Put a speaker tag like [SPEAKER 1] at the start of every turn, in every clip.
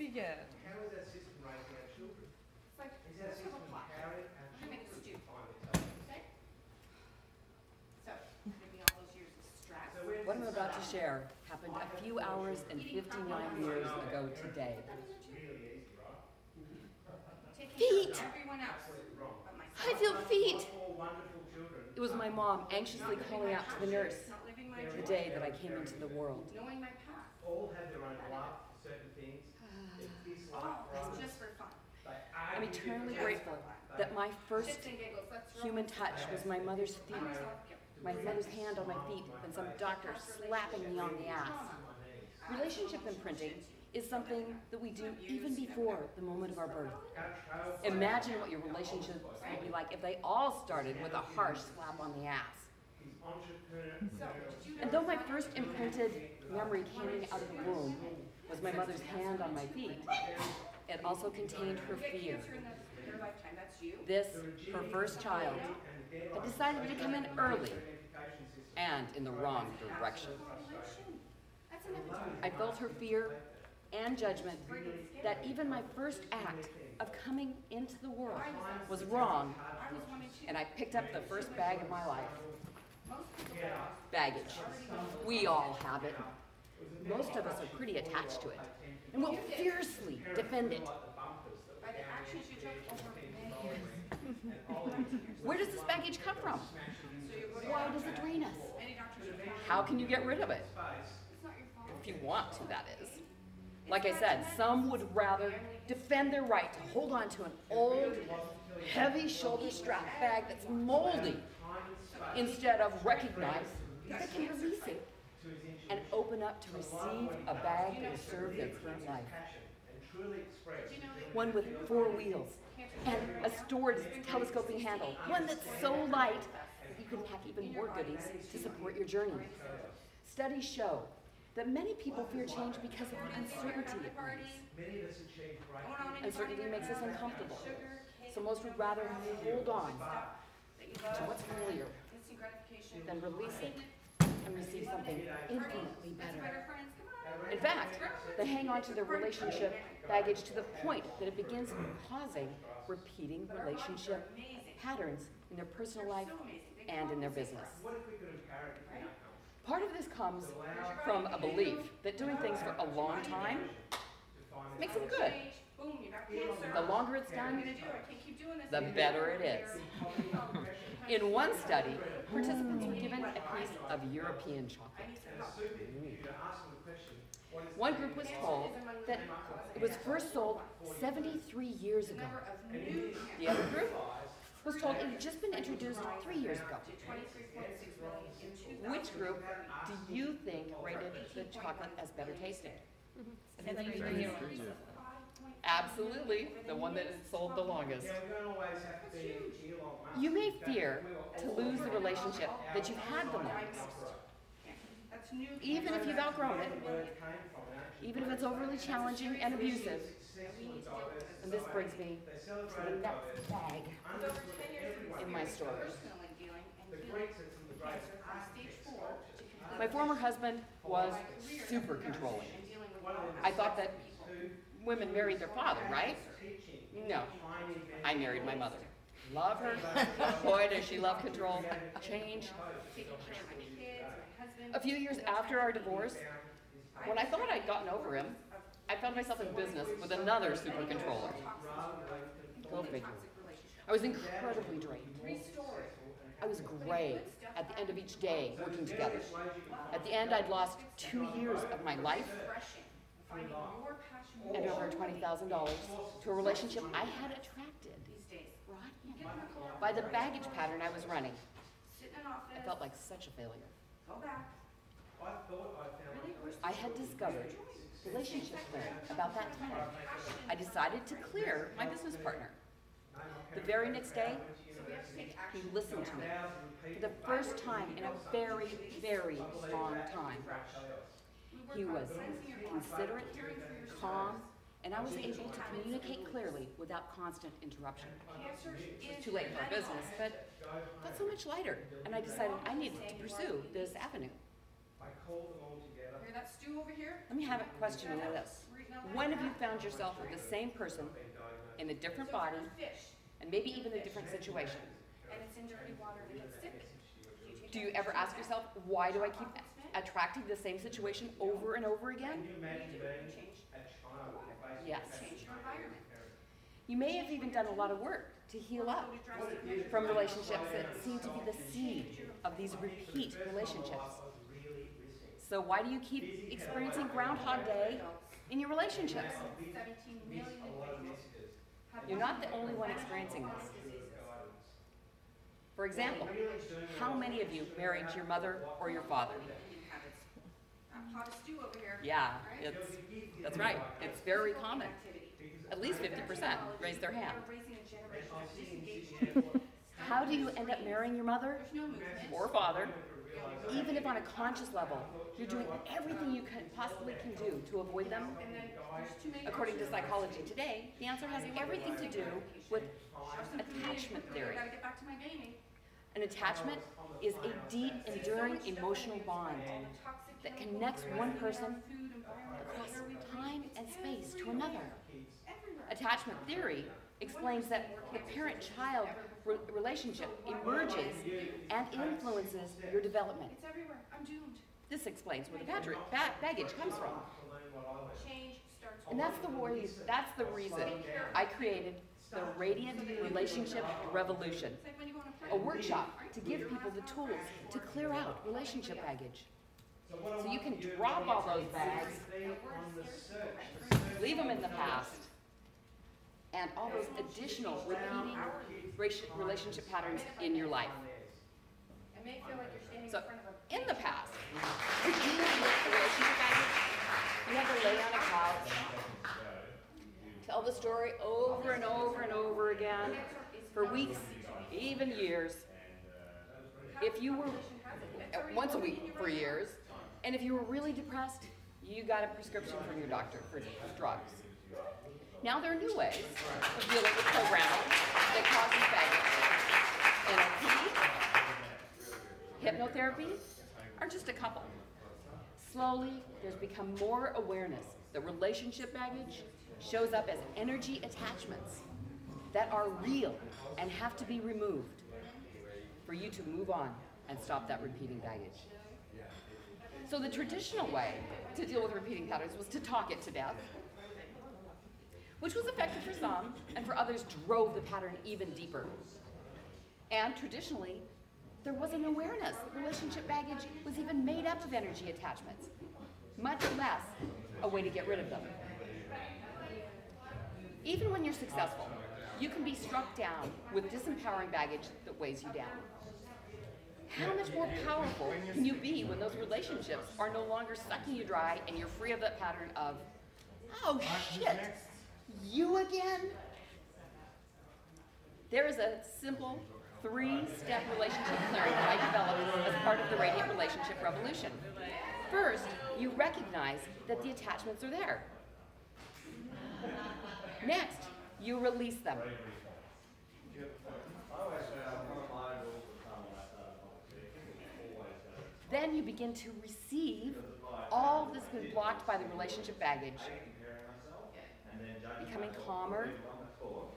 [SPEAKER 1] begin.
[SPEAKER 2] How is that system raising our children?
[SPEAKER 3] It's like,
[SPEAKER 2] Is that
[SPEAKER 3] let's have
[SPEAKER 2] system
[SPEAKER 3] a plot.
[SPEAKER 2] empowering our
[SPEAKER 3] I'm gonna make a
[SPEAKER 2] children
[SPEAKER 3] stew.
[SPEAKER 2] to find themselves?
[SPEAKER 3] Okay? So, maybe all those years of stress.
[SPEAKER 2] So where
[SPEAKER 1] What I'm
[SPEAKER 2] does
[SPEAKER 1] about to
[SPEAKER 2] this
[SPEAKER 1] share happened a few hours and 59 years ago today.
[SPEAKER 2] really easy, right?
[SPEAKER 3] Taking
[SPEAKER 1] Feet.
[SPEAKER 3] care of everyone else,
[SPEAKER 2] Absolutely wrong.
[SPEAKER 3] but myself.
[SPEAKER 1] I feel feet.
[SPEAKER 2] All wonderful children.
[SPEAKER 1] It was my mom anxiously calling out to the nurse
[SPEAKER 3] Not living my
[SPEAKER 1] the
[SPEAKER 3] dream.
[SPEAKER 1] day that I came into the world.
[SPEAKER 3] Knowing my path.
[SPEAKER 2] All have their own love for certain things. They dislike
[SPEAKER 3] Oh, that's
[SPEAKER 2] others.
[SPEAKER 3] just for fun.
[SPEAKER 2] They
[SPEAKER 1] I'm
[SPEAKER 2] argue
[SPEAKER 1] eternally
[SPEAKER 2] differently.
[SPEAKER 1] grateful that my first
[SPEAKER 3] Shits and giggles, let's roll.
[SPEAKER 1] human touch was my mother's
[SPEAKER 3] I
[SPEAKER 1] feet,
[SPEAKER 3] myself, yep.
[SPEAKER 1] my mother's hand on my feet, and some doctor slapping me on the ass. Relationship imprinting is something that we do even before the moment of our birth. Imagine what your relationships would be like if they all started with a harsh slap on the ass. And though my first imprinted memory coming out of the womb was my mother's hand on my feet, it also contained her fear. This, her first child, had decided to come in early and in the wrong direction. I felt her fear and judgment that even my first act of coming into the world was wrong, and I picked up the first bag of my life. Baggage. We all have it. Most of us are pretty attached to it, and will fiercely defend it.
[SPEAKER 3] By the actions you took over many years.
[SPEAKER 1] Where does this baggage come from?
[SPEAKER 3] So you go to
[SPEAKER 1] Why does it drain us?
[SPEAKER 3] many doctors are
[SPEAKER 1] How can you get rid of it?
[SPEAKER 3] It's not your fault.
[SPEAKER 1] If you want to, that is. Like I said, some would rather defend their right to hold on to an old, heavy shoulder strap bag that's moldy instead of recognize that they can release it and open up to receive a bag that will serve their current life. One with 4 wheels and a stored telescoping handle. One that's so light that you can pack even more goodies to support your journey. Studies show that many people fear change because of the uncertainty it brings. Uncertainty makes us uncomfortable, so most would rather hold on to what's familiar than release it and receive something infinitely better. In fact, they hang on to their relationship baggage to the point that it begins causing repeating relationship patterns in their personal life and in their business. Part of this comes from a belief that doing things for a long time makes them good. The longer it's done, the better it is. In one study, participants were given a piece of European chocolate. One group was told that it was first sold 73 years ago. The other group was told it had just been introduced 3 years ago. Which group do you think rated the chocolate as better tasting? Absolutely, the one that is sold the longest. You may fear to lose the relationship that you've had the longest. Even if you've outgrown it, even if it's overly challenging and abusive. And this brings me to the next bag in my story. My former husband was super controlling. I thought that women married their father, right? No, I married my mother. Love her. Boy, does she love control. Change. A few years after our divorce, when I thought I'd gotten over him, I found myself in business with another super controller. Go figure. I was incredibly drained. I was gray at the end of each day working together. At the end, I'd lost 2 years of my life and over $20,000 to a relationship I had attracted by the baggage pattern I was running. I felt like such a failure. I had discovered relationship clearing about that time. I decided to clear my business partner. The very next day, he listened to me for the first time in a very, very long time. He was considerate, calm, and I was able to communicate clearly without constant interruption. It was too late for business, but felt so much lighter, and I decided I needed to pursue this avenue.
[SPEAKER 3] Hear that stew over here?
[SPEAKER 1] Let me have a question on this. When have you found yourself with the same person in a different body and maybe even a different situation?
[SPEAKER 3] And it's in dirty water and it gets sick.
[SPEAKER 1] Do you ever ask yourself, why do I keep attracting the same situation over and over again?
[SPEAKER 2] Can you imagine being a child facing
[SPEAKER 1] Yes.
[SPEAKER 3] Change your environment.
[SPEAKER 1] You may have even done a lot of work to heal up from relationships that seem to be the seed of these repeat relationships. So why do you keep experiencing Groundhog Day in your relationships?
[SPEAKER 3] 17 million individuals have
[SPEAKER 1] You're not the only one experiencing this. For example, how many of you married your mother or your father?
[SPEAKER 3] habits. Pot of stew over here.
[SPEAKER 1] Yeah, that's right. It's very common. At least 50% raise their hand.
[SPEAKER 3] We're raising a generation of disengaged.
[SPEAKER 1] How do you end up marrying your mother
[SPEAKER 3] There's no movement.
[SPEAKER 1] or father? Even if on a conscious level, you're doing everything you can possibly can do to avoid them.
[SPEAKER 3] And then there's too many.
[SPEAKER 1] According to psychology today, the answer has everything to do with attachment theory.
[SPEAKER 3] I gotta get back to my gaming.
[SPEAKER 1] An attachment is a deep, enduring emotional bond that connects one person across time and space to another. Attachment theory explains that the parent-child relationship emerges and influences your development.
[SPEAKER 3] It's everywhere. I'm doomed.
[SPEAKER 1] This explains where the baggage comes from.
[SPEAKER 3] Change starts.
[SPEAKER 1] And that's the reason I created the Radiant Relationship Revolution,
[SPEAKER 3] It's like when you go on a
[SPEAKER 1] a
[SPEAKER 3] plane.
[SPEAKER 1] workshop to give people the tools to clear out relationship baggage. So you can drop all those bags, leave them in the past, and all those additional repeating relationship patterns in your life.
[SPEAKER 3] It may feel like you're standing
[SPEAKER 1] So
[SPEAKER 3] in front of a.
[SPEAKER 1] in the past, if you with the relationship baggage, you had to lay on a couch, tell the story over and over and over again for weeks, even years. If you were once a week for years, and if you were really depressed, you got a prescription from your doctor for drugs. Now there are new ways of dealing with programming that causes baggage. NLP, hypnotherapy are just a couple. Slowly, there's become more awareness that relationship baggage shows up as energy attachments that are real and have to be removed for you to move on and stop that repeating baggage. So the traditional way to deal with repeating patterns was to talk it to death, which was effective for some, and for others drove the pattern even deeper. And traditionally, there was an awareness that relationship baggage was even made up of energy attachments, much less a way to get rid of them. Even when you're successful, you can be struck down with disempowering baggage that weighs you down. How much more powerful can you be when those relationships are no longer sucking you dry and you're free of that pattern of, oh shit, you again? There is a simple 3-step relationship clearing that I developed as part of the Radiant Relationship Revolution. First, you recognize that the attachments are there. Next, you release them. Then you begin to receive all that's been blocked by the relationship baggage, becoming calmer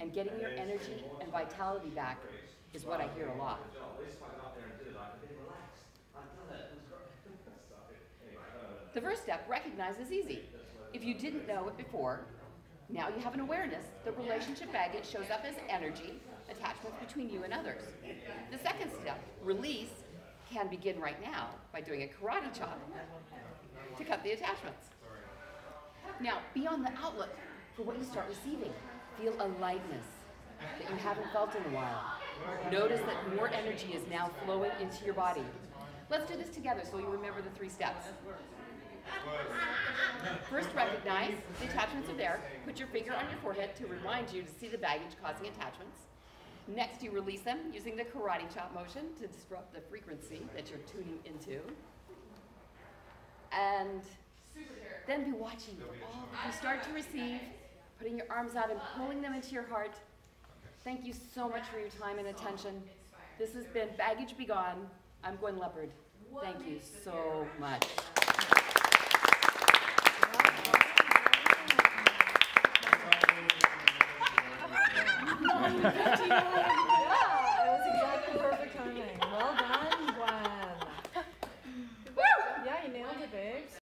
[SPEAKER 1] and getting your energy and vitality back is what I hear a lot. The first step, recognize, is easy. If you didn't know it before, now you have an awareness that relationship baggage shows up as energy attachments between you and others. The second step, release, can begin right now by doing a karate chop to cut the attachments. Now, be on the outlook for what you start receiving. Feel a lightness that you haven't felt in a while. Notice that more energy is now flowing into your body. Let's do this together so you remember the 3 steps. First, recognize the attachments are there. Put your finger on your forehead to remind you to see the baggage causing attachments. Next, you release them using the karate chop motion to disrupt the frequency that you're tuning into. And then be watching all that you start to receive, putting your arms out and pulling them into your heart. Thank you so much for your time and attention. This has been Baggage Begone. I'm Gwen Leopard. Thank you so much.
[SPEAKER 3] Happy 59.